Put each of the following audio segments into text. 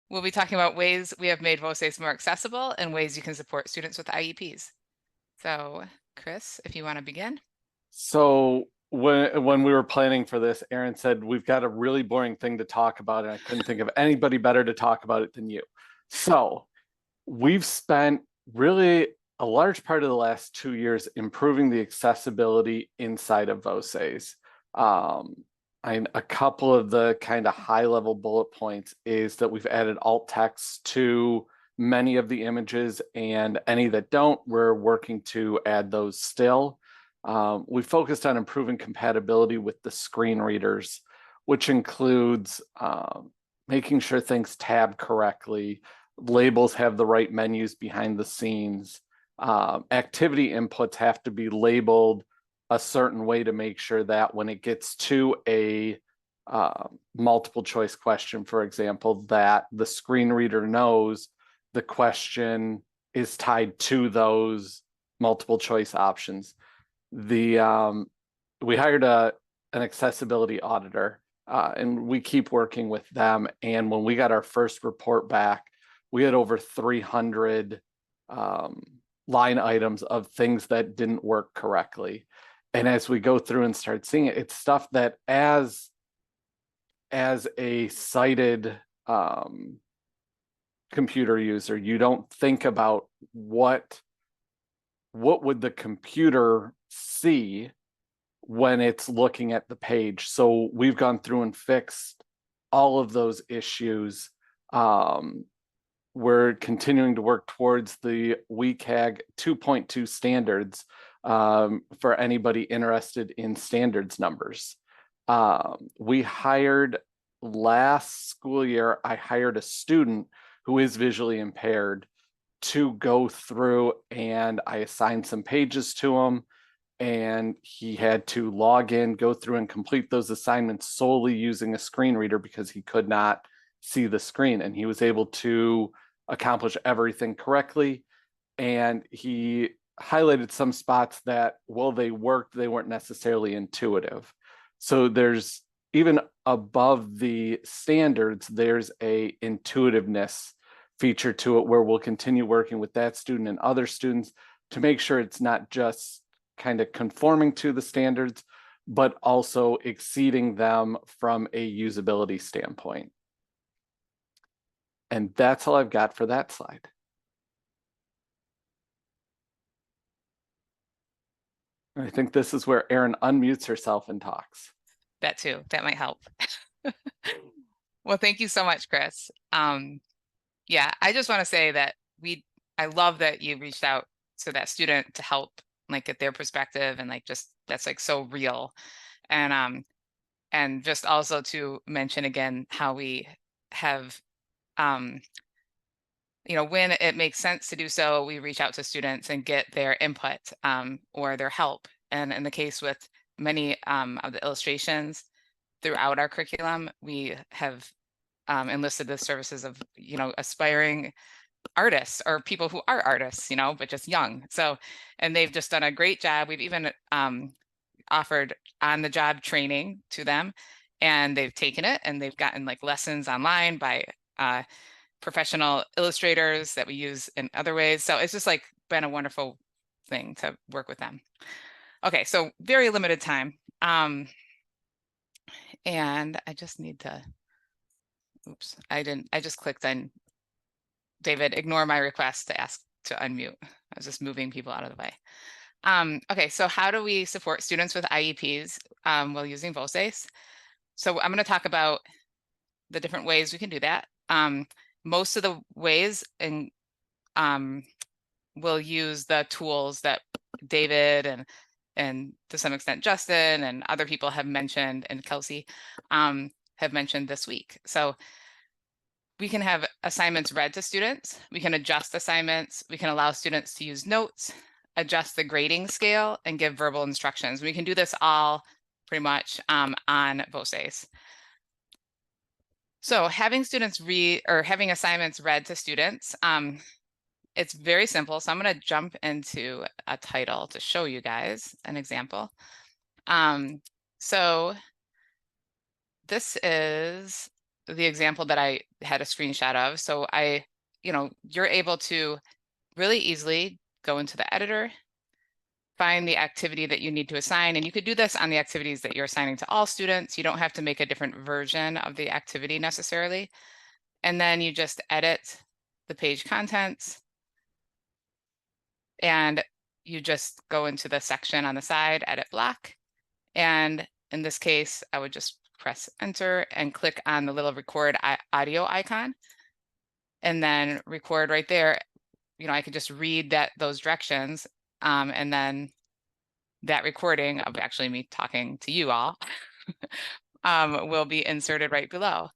We'll be talking about ways we have made Voces more accessible and ways you can support students with IEPs. So, Chris, if you want to begin. So when we were planning for this, Aaron said we've got a really boring thing to talk about, and I couldn't think of anybody better to talk about it than you. So we've spent really a large part of the last 2 years improving the accessibility inside of Voces. Um, a couple of the kind of high level bullet points is that we've added alt text to many of the images, and any that don't, we're working to add those still. We focused on improving compatibility with the screen readers, which includes making sure things tab correctly, labels have the right menus behind the scenes. Activity inputs have to be labeled a certain way to make sure that when it gets to a multiple choice question, for example, that the screen reader knows the question is tied to those multiple choice options. We hired an accessibility auditor, and we keep working with them. And when we got our first report back, we had over 300 um, line items of things that didn't work correctly. And as we go through and start seeing it, it's stuff that as a sighted computer user, you don't think about what would the computer see when it's looking at the page. So we've gone through and fixed all of those issues. We're continuing to work towards the WCAG 2.2 standards for anybody interested in standards numbers. We hired last school year, I hired a student who is visually impaired to go through, and I assigned some pages to him, and he had to log in, go through and complete those assignments solely using a screen reader because he could not see the screen, and he was able to accomplish everything correctly. And he highlighted some spots that, while they worked, they weren't necessarily intuitive. So there's, even above the standards, there's a intuitiveness feature to it where we'll continue working with that student and other students to make sure it's not just kind of conforming to the standards, but also exceeding them from a usability standpoint. And that's all I've got for that slide. I think this is where Erin unmutes herself and talks. That too, that might help. Well, thank you so much, Chris. Yeah, I just want to say that I love that you reached out to that student to help like get their perspective, and like just that's like so real. And just also to mention again how we have when it makes sense to do so, we reach out to students and get their input or their help. And in the case with many of the illustrations throughout our curriculum, we have enlisted the services of aspiring artists or people who are artists, but just young. So, and they've just done a great job. We've even offered on the job training to them, and they've taken it and they've gotten like lessons online by professional illustrators that we use in other ways. So it's just like been a wonderful thing to work with them. Okay, so very limited time. And I just need to, oops, I just clicked on David, ignore my request to ask to unmute. I was just moving people out of the way. Okay, so how do we support students with IEPs while using Voces? So I'm going to talk about the different ways we can do that. Most of the ways we'll use the tools that David and to some extent Justin and other people have mentioned, and Kelsey have mentioned this week. So we can have assignments read to students. We can adjust assignments. We can allow students to use notes, adjust the grading scale, and give verbal instructions. We can do this all pretty much on Voces. So having students read or having assignments read to students, it's very simple. So I'm going to jump into a title to show you guys an example. So this is the example that I had a screenshot of. So you're able to really easily go into the editor, find the activity that you need to assign, and you could do this on the activities that you're assigning to all students. You don't have to make a different version of the activity necessarily. And then you just edit the page contents, and you just go into the section on the side, edit block. And in this case, I would just press enter and click on the little record audio icon, and then record right there. I could just read those directions, and then that recording of actually me talking to you all will be inserted right below.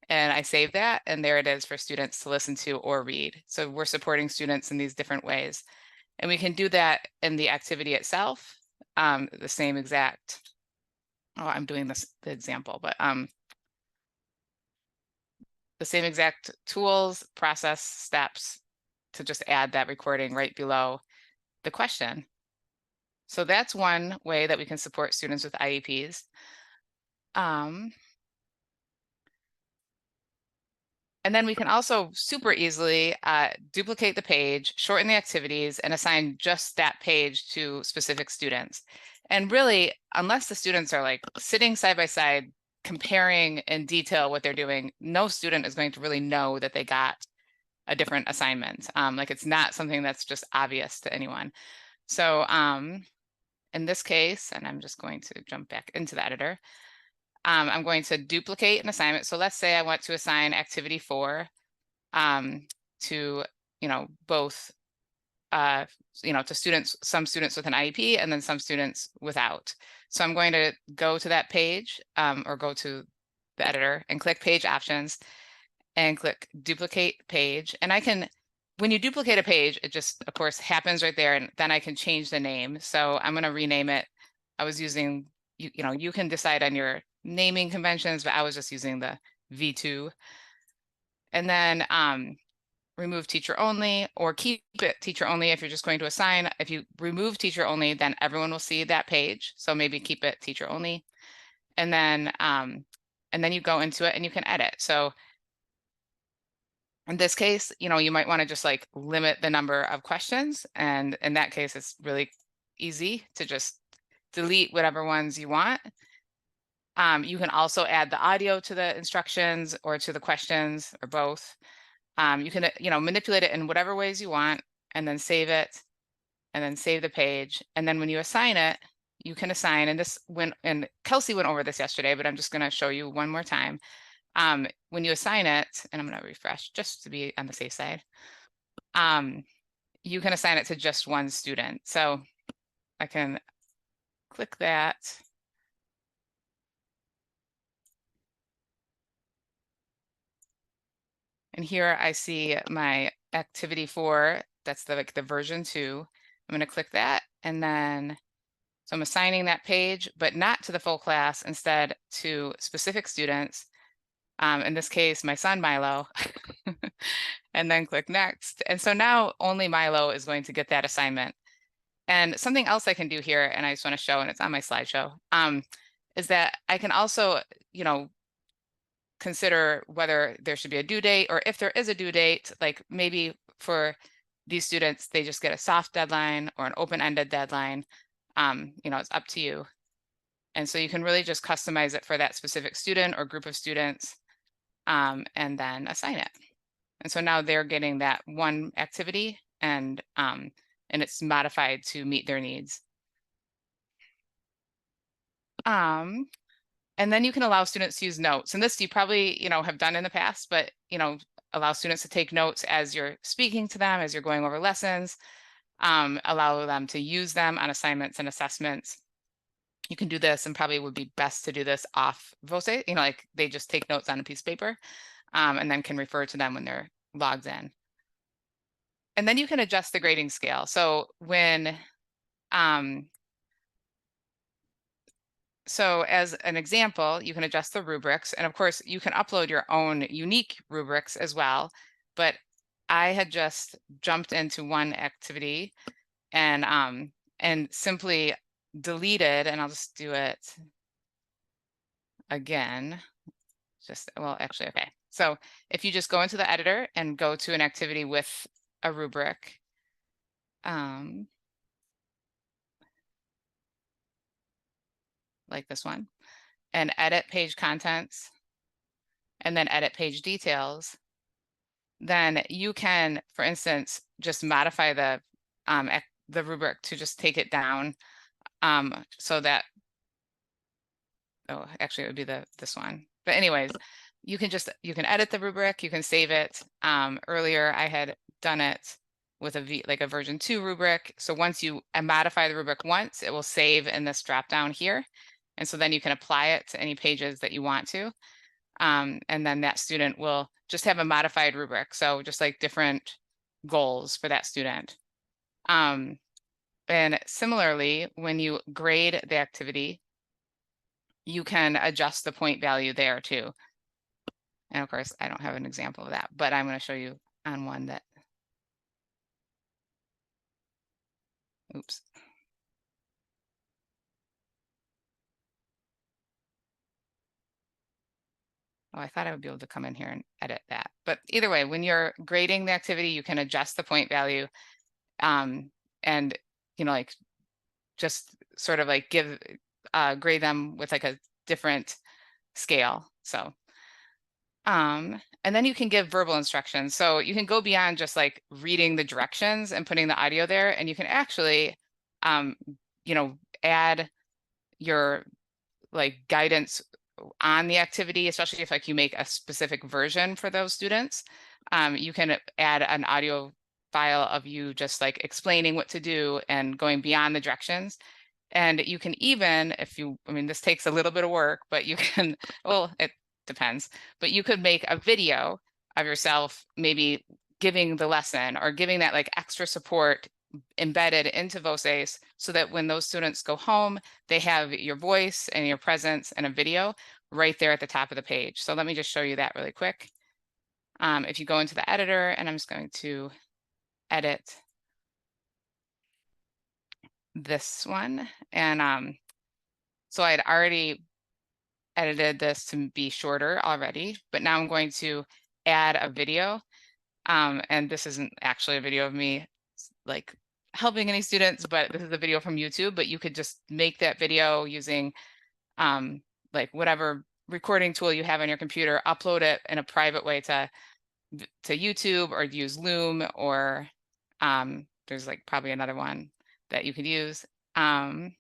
And I save that, and there it is for students to listen to or read. So we're supporting students in these different ways. And we can do that in the activity itself, the same exact, I'm doing the example, but the same exact tools, process, steps to just add that recording right below the question. So that's one way that we can support students with IEPs. And then we can also super easily duplicate the page, shorten the activities, and assign just that page to specific students. And really, unless the students are like sitting side by side, comparing in detail what they're doing, no student is going to really know that they got a different assignment. Like it's not something that's just obvious to anyone. So in this case, and I'm just going to jump back into the editor, I'm going to duplicate an assignment. So let's say I want to assign activity 4 to both to students, some students with an IEP and then some students without. So I'm going to go to that page or go to the editor and click page options and click duplicate page. And when you duplicate a page, it just of course happens right there, and then I can change the name. So I'm going to rename it. I was using, you can decide on your naming conventions, but I was just using the V2. And then remove teacher only, or keep it teacher only if you're just going to assign. If you remove teacher only, then everyone will see that page. So maybe keep it teacher only. And then you go into it and you can edit. So in this case, you might want to just like limit the number of questions. And in that case, it's really easy to just delete whatever ones you want. You can also add the audio to the instructions or to the questions or both. You can, manipulate it in whatever ways you want, and then save it, and then save the page. And then when you assign it, you can assign, and Kelsey went over this yesterday, but I'm just going to show you one more time. When you assign it, and I'm going to refresh just to be on the safe side, you can assign it to just one student. So I can click that. And here I see my activity 4, that's the version 2. I'm going to click that, and then so I'm assigning that page, but not to the full class, instead to specific students. In this case, my son Milo, and then click next. And so now only Milo is going to get that assignment. And something else I can do here, and I just want to show, and it's on my slideshow, is that I can also, consider whether there should be a due date, or if there is a due date, like maybe for these students, they just get a soft deadline or an open-ended deadline. It's up to you. And so you can really just customize it for that specific student or group of students, and then assign it. And so now they're getting that one activity, and it's modified to meet their needs. And then you can allow students to use notes. And this you probably, have done in the past, but, allow students to take notes as you're speaking to them, as you're going over lessons, allow them to use them on assignments and assessments. You can do this, and probably would be best to do this off Voces, like they just take notes on a piece of paper, and then can refer to them when they're logged in. And then you can adjust the grading scale. So so as an example, you can adjust the rubrics, and of course you can upload your own unique rubrics as well. But I had just jumped into one activity and simply deleted, and I'll just do it again. well, actually, okay. So if you just go into the editor and go to an activity with a rubric, like this one, and edit page contents, and then edit page details, then you can, for instance, just modify the rubric to just take it down, so that, oh, actually it would be this one. But anyways, you can edit the rubric, you can save it. Earlier I had done it with like a version 2 rubric. So once you modify the rubric once, it will save in this drop down here. And so then you can apply it to any pages that you want to. And then that student will just have a modified rubric. So just like different goals for that student. And similarly, when you grade the activity, you can adjust the point value there too. And of course, I don't have an example of that, but I'm going to show you on one that, oops. Oh, I thought I would be able to come in here and edit that. But either way, when you're grading the activity, you can adjust the point value, and, like just sort of like grade them with like a different scale. So, and then you can give verbal instructions. So you can go beyond just like reading the directions and putting the audio there, and you can actually, um, add your like guidance on the activity, especially if like you make a specific version for those students. You can add an audio file of you just like explaining what to do and going beyond the directions. And you can even, I mean, this takes a little bit of work, but you can, well, it depends, but you could make a video of yourself, maybe giving the lesson or giving that like extra support embedded into Voces, so that when those students go home, they have your voice and your presence and a video right there at the top of the page. So let me just show you that really quick. If you go into the editor, and I'm just going to edit this one. And so I had already edited this to be shorter already, but now I'm going to add a video. And this isn't actually a video of me like helping any students, but this is a video from YouTube. But you could just make that video using like whatever recording tool you have on your computer, upload it in a private way to YouTube, or use Loom, or there's like probably another one that you could use. Actually,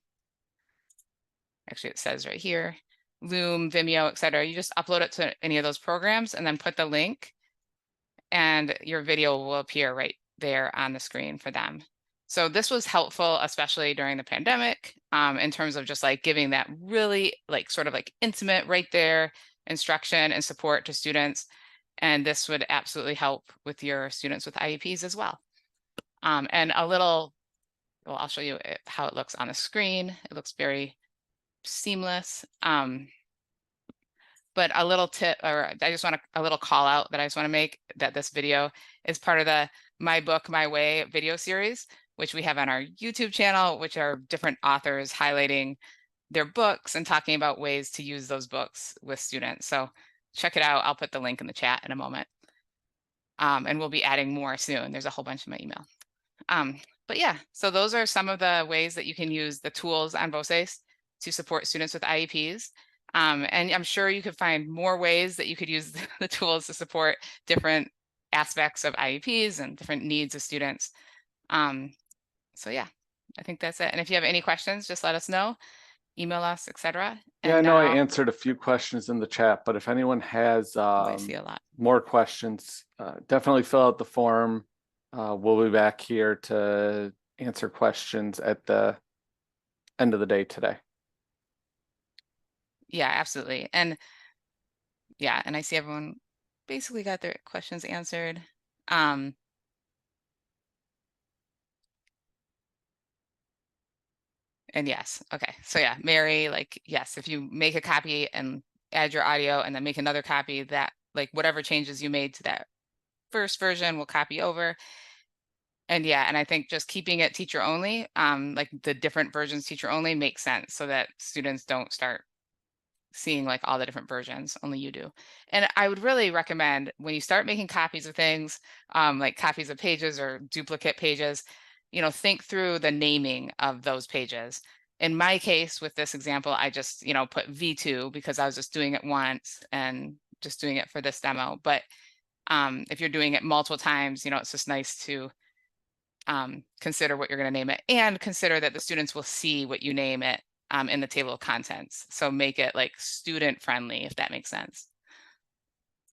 it says right here, Loom, Vimeo, etc. You just upload it to any of those programs and then put the link, and your video will appear right there on the screen for them. So this was helpful, especially during the pandemic, in terms of just like giving that really like sort of like intimate right there instruction and support to students. And this would absolutely help with your students with IEPs as well. And well, I'll show you how it looks on the screen. It looks very seamless. But a little tip, or I just want a little call out that I just want to make, that this video is part of the My Book, My Way video series, which we have on our YouTube channel, which are different authors highlighting their books and talking about ways to use those books with students. So check it out. I'll put the link in the chat in a moment. And we'll be adding more soon. There's a whole bunch in my email. But yeah, so those are some of the ways that you can use the tools on Voces to support students with IEPs. And I'm sure you could find more ways that you could use the tools to support different aspects of IEPs and different needs of students. So yeah, I think that's it. And if you have any questions, just let us know, email us, etc. Yeah, I And know I now, answered a few questions in the chat, but if anyone has I see a lot. more questions, definitely fill out the form. We'll be back here to answer questions at the end of the day today. Yeah, absolutely. And yeah, and I see everyone basically got their questions answered. And yes, okay. So yeah, Mary, like, yes, if you make a copy and add your audio and then make another copy, that like whatever changes you made to that first version will copy over. And yeah, and I think just keeping it teacher only, like the different versions teacher only, makes sense, so that students don't start seeing like all the different versions, only you do. And I would really recommend when you start making copies of things, like copies of pages or duplicate pages, think through the naming of those pages. In my case, with this example, I just, put V2 because I was just doing it once and just doing it for this demo. But if you're doing it multiple times, it's just nice to consider what you're going to name it, and consider that the students will see what you name it in the table of contents. So make it like student friendly, if that makes sense.